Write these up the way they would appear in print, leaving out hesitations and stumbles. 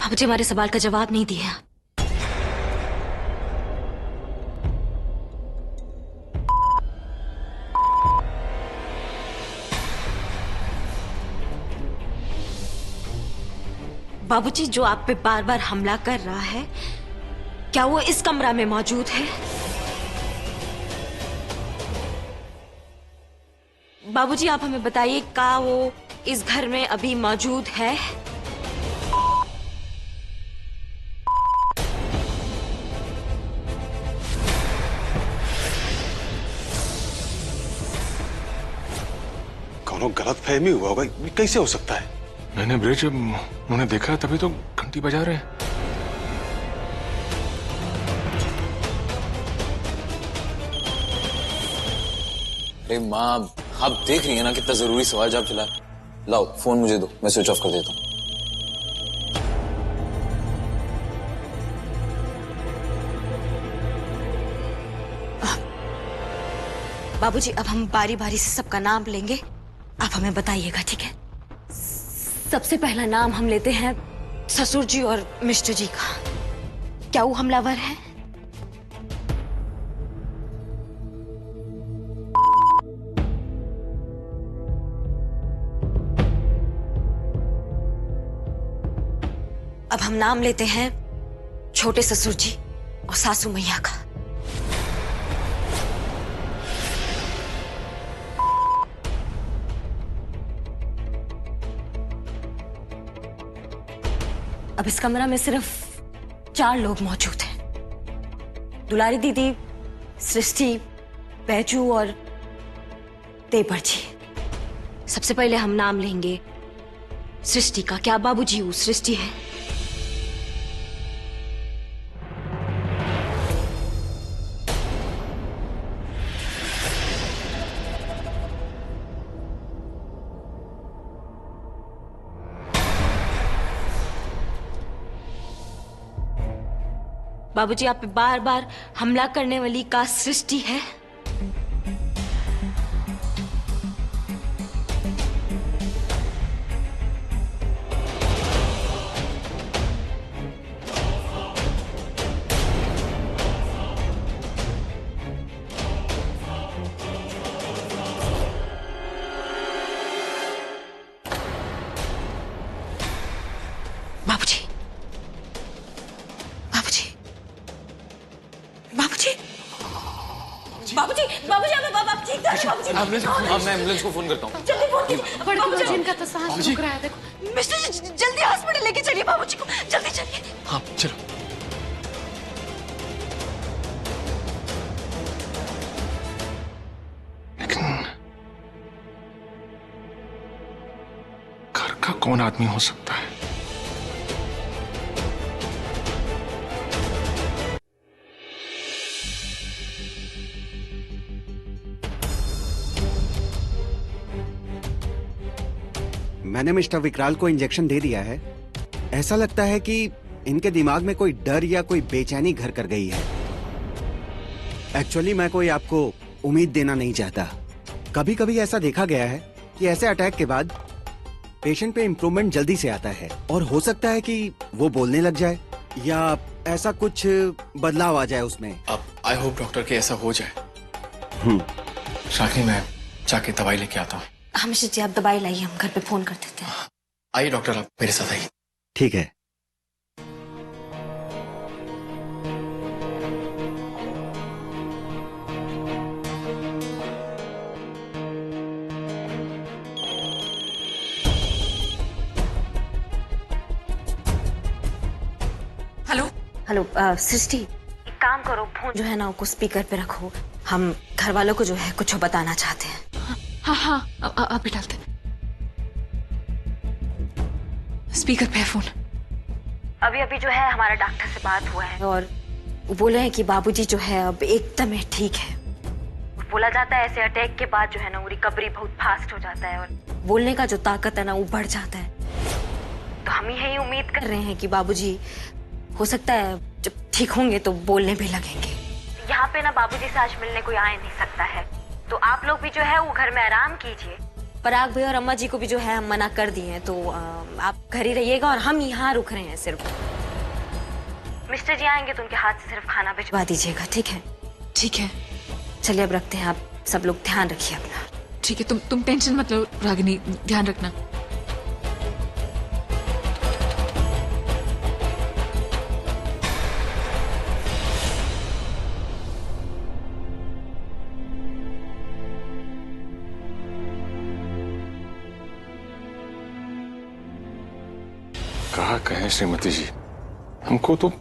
बाबूजी हमारे सवाल का जवाब नहीं दिया। बाबूजी जो आप पे बार बार हमला कर रहा है, क्या वो इस कमरा में मौजूद है? बाबूजी आप हमें बताइए, क्या वो इस घर में अभी मौजूद है? कौनो गलतफहमी हुआ होगा, ये कैसे हो सकता है? मैंने ब्रिज उन्होंने देखा तभी तो घंटी बजा रहे हैं। अरे माँ, आप देख रही है ना कितना जरूरी सवाल जवाब चला। लाओ फोन मुझे दो, मैं स्विच ऑफ कर देता हूँ। बाबूजी अब हम बारी बारी से सबका नाम लेंगे, आप हमें बताइएगा, ठीक है? सबसे पहला नाम हम लेते हैं ससुर जी और मिस्टर जी का। क्या वो हमलावर है? अब हम नाम लेते हैं छोटे ससुर जी और सासू मैया का। अब इस कमरा में सिर्फ 4 लोग मौजूद हैं। दुलारी दीदी, सृष्टि, बैजू और तेवर जी। सबसे पहले हम नाम लेंगे सृष्टि का। क्या बाबूजी वो सृष्टि है? बाबूजी आप पे बार बार हमला करने वाली का सृष्टि है? बाबूजी, बाबूजी, बाबूजी, बाबूजी, बाबूजी, आप ठीक है? बाबूजी, मैं एम्बुलेंस को फोन करता हूँ। जल्दी फोन कीजिए। बाबूजी, इनका तो सांस रुक रहा है, देखो। मिस्टर जी, जल्दी हॉस्पिटल लेके चलिए बाबूजी को, जल्दी चलिए। हाँ चलो। लेकिन घर का कौन आदमी हो सकता है? मैंने मिस्टर विकराल को इंजेक्शन दे दिया है। ऐसा लगता है कि इनके दिमाग में कोई डर या कोई बेचैनी घर कर गई है। एक्चुअली मैं कोई आपको उम्मीद देना नहीं चाहता। कभी कभी ऐसा देखा गया है कि ऐसे अटैक के बाद पेशेंट पे इम्प्रूवमेंट जल्दी से आता है और हो सकता है कि वो बोलने लग जाए या ऐसा कुछ बदलाव आ जाए उसमें। अब आई होप डॉक्टर के ऐसा हो जाए। शाकिनी, मैं जाके दवाई लेके आता हूँ। हमेशा जी आप दवाई लाइए, हम घर पे फोन कर देते हैं। आइए डॉक्टर, आप मेरे साथ आइए। ठीक है। हेलो हेलो, सृष्टि, एक काम करो, फोन जो है ना उसको स्पीकर पे रखो। हम घर वालों को जो है कुछ बताना चाहते हैं। हाँ, अभी डालते। स्पीकर पे है फोन। अभी जो है हमारा डॉक्टर से बात हुआ है और वो बोले हैं कि बाबूजी जो है अब एकदम ठीक है। बोला जाता है ऐसे अटैक के बाद जो है ना वो रिकवरी बहुत फास्ट हो जाता है और बोलने का जो ताकत है ना वो बढ़ जाता है। तो हम यही उम्मीद कर रहे हैं कि बाबूजी हो सकता है जब ठीक होंगे तो बोलने भी लगेंगे। यहाँ पे ना बाबूजी से आज मिलने कोई आ नहीं सकता है, तो आप लोग भी जो है वो घर में आराम कीजिए पराग भाई और अम्मा जी को भी जो है हम मना कर दिए हैं, तो आप घर ही रहिएगा और हम यहाँ रुक रहे हैं सिर्फ। मिस्टर जी आएंगे तो उनके हाथ से सिर्फ खाना भिजवा दीजिएगा, ठीक है? ठीक है चलिए अब रखते हैं, आप सब लोग ध्यान रखिए अपना। ठीक है, तुम टेंशन मत लो रागिनी, ध्यान रखना। कहा कहें श्रीमती जी, हमको तो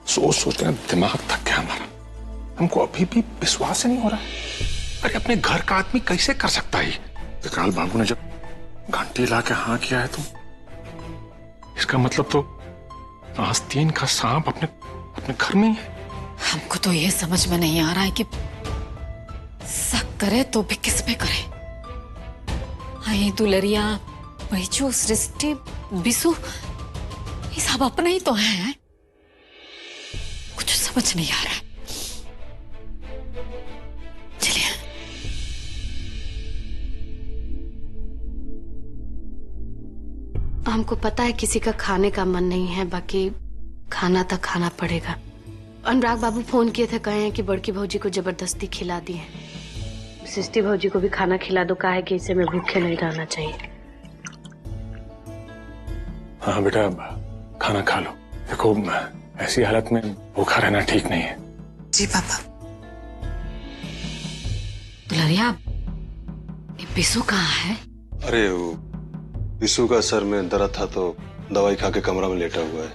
सोच सोच कर दिमाग थक गया हमारा। हमको अभी भी विश्वास ही नहीं हो रहा। अरे अपने घर का आदमी कैसे कर सकता है? विकराल बाबू ने जब घंटी ला के हाँ किया है तो इसका मतलब तो आस्तीन का सांप अपने अपने घर में ही है। हमको तो ये समझ में नहीं आ रहा है कि शक करे तो भी किस पे करे। आई दुलरिया, बैजू, सृष्टि, बिसु, ये सब अपने ही तो हैं। कुछ समझ नहीं आ रहा है। चलिए। हमको पता है किसी का खाने का मन नहीं है, बाकी खाना तो खाना पड़ेगा। अनुराग बाबू फोन किए थे, कहे हैं कि बड़की भौजी को जबरदस्ती खिला दी है। सृष्टि भौजी को भी खाना खिला दो, कहा है कि इसे में भूखे नहीं रहना चाहिए। हाँ बेटा, खाना खा लो। देखो ऐसी हालत में भूखा रहना ठीक नहीं है। जी पापा। दुलरिया, ये बिसु कहाँ है? अरे वो विशु का सर में दर्द था तो दवाई खा के कमरा में लेटा हुआ है।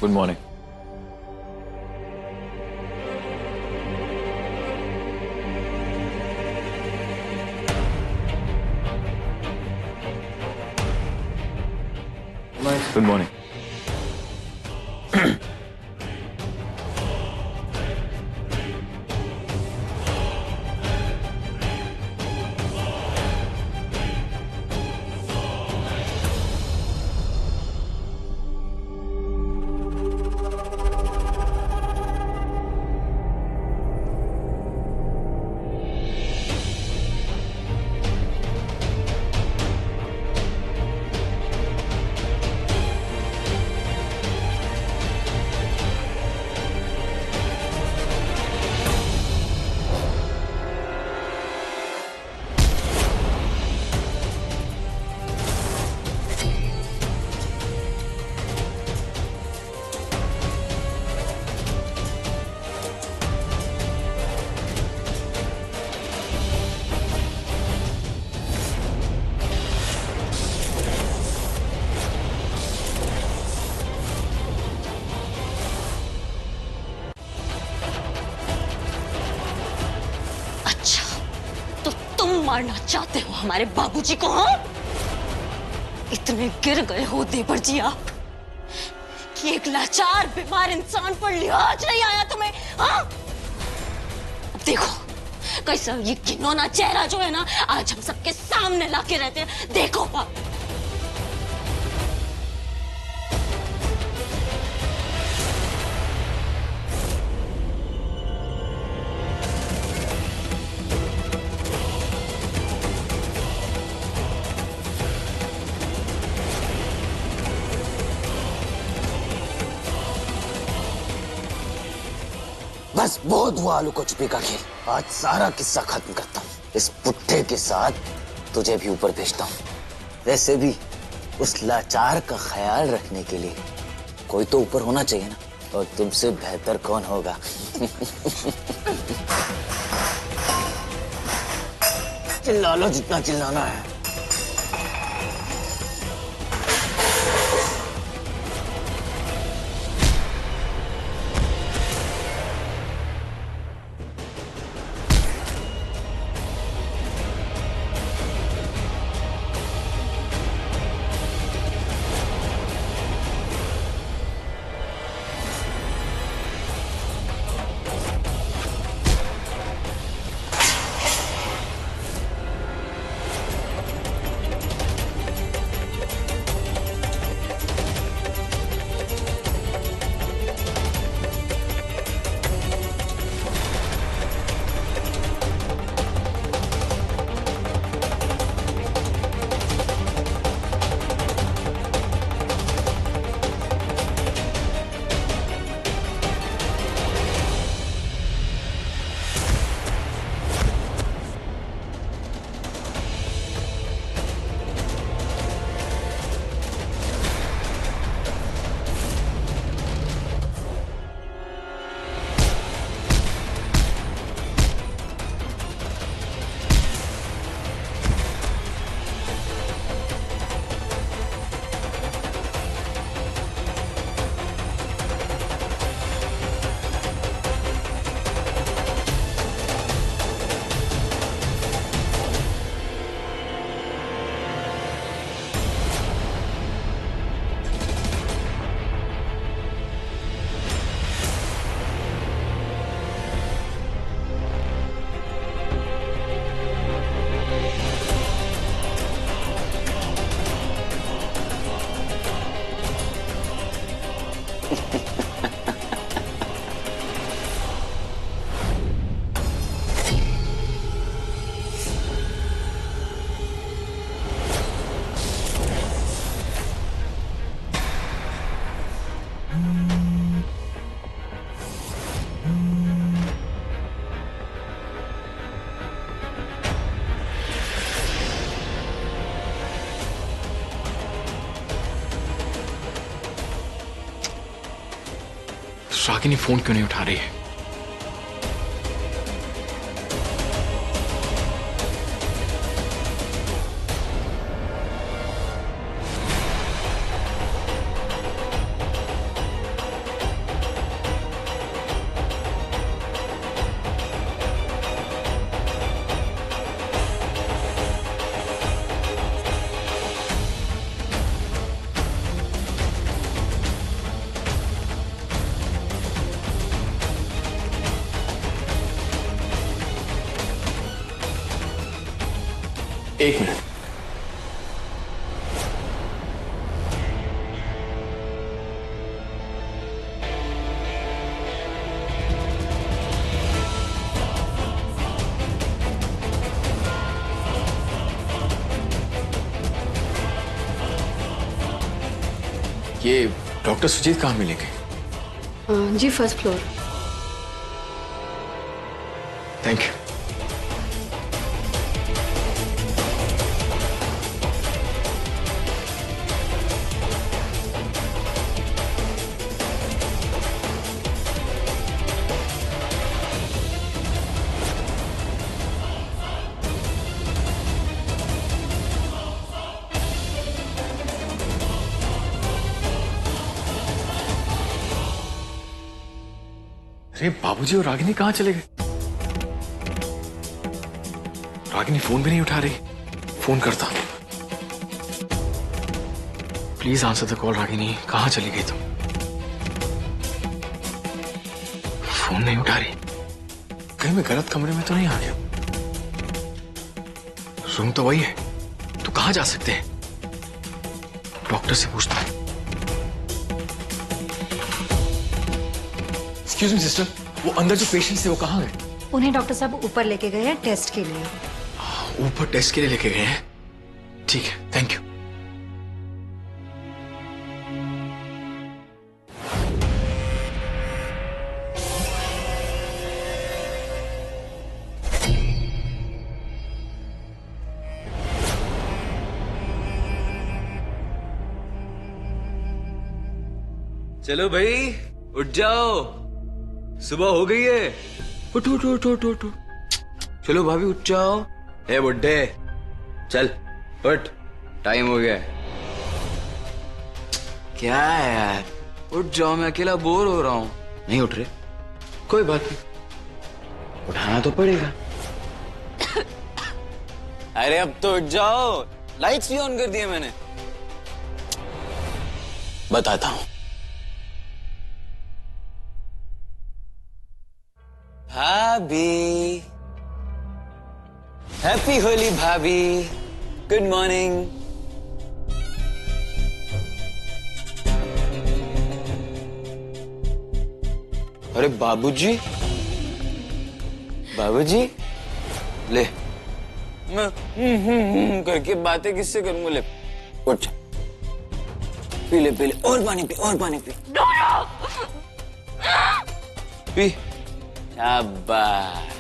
Good morning. Good morning. मारना चाहते हो हमारे बाबूजी को? हाँ, इतने गिर गए हो देवर जी आप कि एक लाचार बीमार इंसान पर लिहाज नहीं आया तुम्हें? हाँ, अब देखो कैसा ये घिनौना चेहरा जो है ना, आज हम सबके सामने लाके रहते हैं। देखो बाप, बस बहुत हुआ आलू को छुपी का खेल। आज सारा किस्सा खत्म करता हूँ। इस पुट्ठे के साथ तुझे भी ऊपर भेजता हूँ। वैसे भी उस लाचार का ख्याल रखने के लिए कोई तो ऊपर होना चाहिए ना, और तुमसे बेहतर कौन होगा? चिल्ला लो जितना चिल्लाना है। रागिनी फोन क्यों नहीं उठा रही है? एक मिनट। ये डॉक्टर सुजीत कहाँ मिलेंगे? जी फर्स्ट फ्लोर। Thank you. अरे बाबूजी और रागिनी कहाँ चले गए? रागिनी फोन भी नहीं उठा रही। फोन करता। Please answer the call Ragini. कहाँ चली गई तुम? फोन नहीं उठा रही। कहीं मैं गलत कमरे में तो नहीं आ गया? रूम तो वही है, तो कहाँ जा सकते हैं? डॉक्टर से पूछता हूँ। एक्सक्यूज मी सिस्टर, वो अंदर जो पेशेंट्स थे वो कहाँ गए? उन्हें डॉक्टर साहब ऊपर लेके गए हैं टेस्ट के लिए। ऊपर टेस्ट के लिए लेके गए हैं? ठीक है, थैंक यू। चलो भाई उठ जाओ, सुबह हो गई है। उठ उठ उठ उठ उठ। चलो भाभी उठ जाओ। ए बुड्ढे चल उठ, टाइम हो गया है। क्या है यार, उठ जाओ, मैं अकेला बोर हो रहा हूँ। नहीं उठ रहे? कोई बात नहीं, उठाना तो पड़ेगा। अरे अब तो उठ जाओ, लाइट्स भी ऑन कर दिए मैंने। बताता हूं। भाभी, हैप्पी होली भाभी, गुड मॉर्निंग। अरे बाबूजी, बाबूजी ले। मैं करके बातें किससे करूंगा? ले उठ जा, पी ले पी ले, और पानी पी, और पानी पी। पी। शाबाश।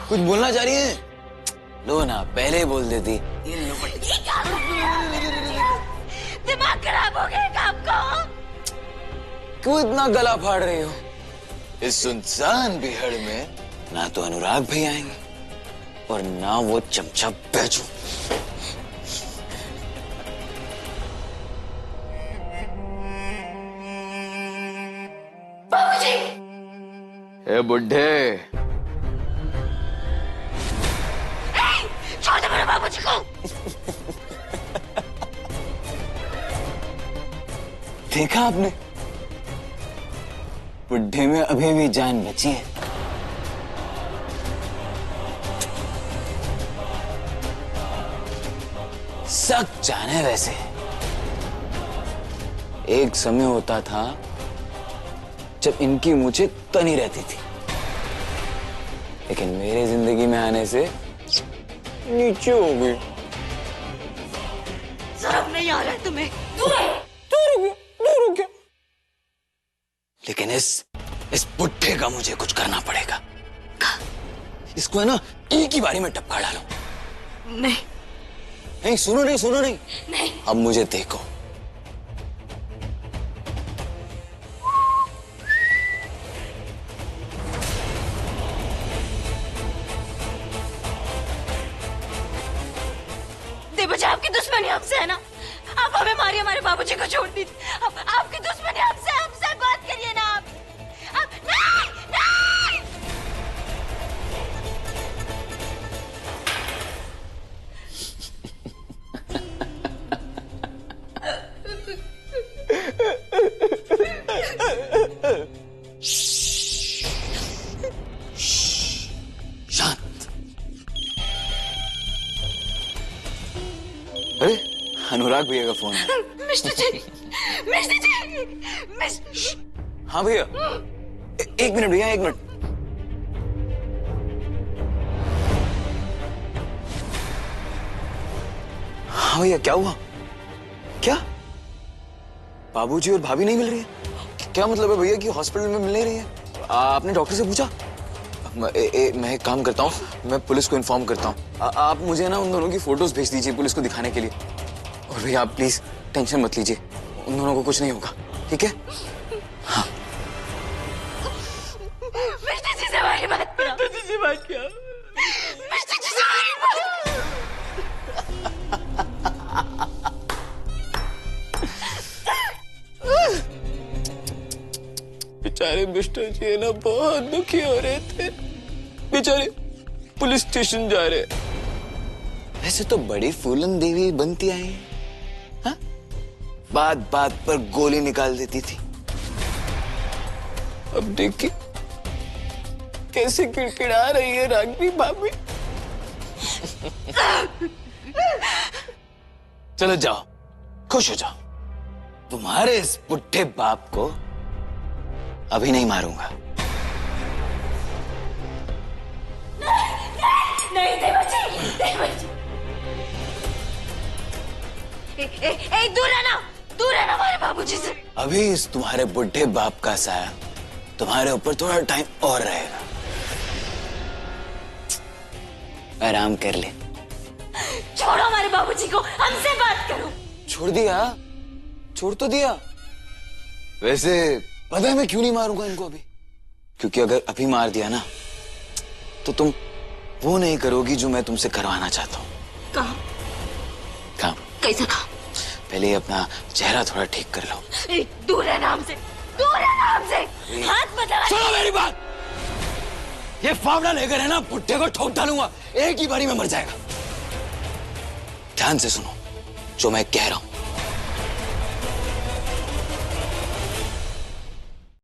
कुछ बोलना चाह रही है? लो ना, पहले ही बोल देती। दिमाग खराब हो गया काम को। क्यों इतना गला फाड़ रही हो? इस सुनसान बिहड़ में ना तो अनुराग भी आएंगे और ना वो चमचा बैजू। बाबूजी, ए बुड्ढे, छोड़ दो मेरे बाबूजी को। देखा आपने, बुड्ढे में अभी भी जान बची है। सख्त जान है वैसे। एक समय होता था जब इनकी मूछें तनी रहती थी, लेकिन मेरे जिंदगी में आने से नीचे हो गई। शर्म नहीं आ रहा है तुम्हें? दूर हो गया। लेकिन इस बुड्ढे का मुझे कुछ करना पड़ेगा। इसको है ना एक ही बारी में टपका डालो। नहीं, नहीं सुनो नहीं, सुनो नहीं। नहीं। अब मुझे देखो। देवजी आपकी दुश्मनी हमसे है ना, आप हमें मारिए, हमारे बाबूजी को छोड़ दीजिए। आपकी दुश्मनी हमसे, हमसे बात करिए ना आप। नहीं, नहीं। शांत। अरे अनुराग भैया का फोन है। मिस्टर जी, मिस्टर जी, मिस्टर। हाँ भैया, एक मिनट भैया, एक मिनट। हाँ भैया, क्या हुआ? क्या बाबूजी और भाभी नहीं मिल रही है? क्या मतलब है भैया कि हॉस्पिटल में मिल नहीं रही है? आपने डॉक्टर से पूछा? मैं एक काम करता हूँ, मैं पुलिस को इन्फॉर्म करता हूँ। आप मुझे ना उन दोनों की फोटोज भेज दीजिए पुलिस को दिखाने के लिए। और भैया आप प्लीज टेंशन मत लीजिए, उन दोनों को कुछ नहीं होगा, ठीक है? हाँ। मिस्टर जी से हमारी बात करो। मिस्टर जी से बात करो। मिस्टर जी से हमारी बात करो। बेचारे मिस्टर जी है ना बहुत दुखी हो रहे थे, बेचारे पुलिस स्टेशन जा रहे। वैसे तो बड़ी फूलन देवी बनती आई है, हाँ? बात बात पर गोली निकाल देती थी। अब देखिए कैसे किड़किड़ा रही है रागिनी भाभी। चलो जाओ, खुश हो जाओ। तुम्हारे इस बुढ़े बाप को अभी नहीं मारूंगा। नहीं देवजी, देवजी। दूर रहना हमारे बाबूजी से। अभी इस तुम्हारे बुढ़े बाप का साया तुम्हारे ऊपर थोड़ा टाइम और रहेगा। आराम कर ले। छोड़ो हमारे बाबूजी को, हमसे बात करो। छोड़ दिया? छोड़ तो दिया। वैसे पता है मैं क्यों नहीं मारूंगा इनको अभी? क्योंकि अगर अभी मार दिया ना तो तुम वो नहीं करोगी जो मैं तुमसे करवाना चाहता हूँ। काम? कैसा काम? पहले अपना चेहरा थोड़ा ठीक कर लो। दूर रहना हमसे, दूर रहना हमसे। हाथ मत लगाइए। सुनो मेरी बात, ये फावड़ा लेकर है ना बुढ़े को ठोक डालूंगा, एक ही बारी में मर जाएगा। ध्यान से सुनो जो मैं कह रहा हूं।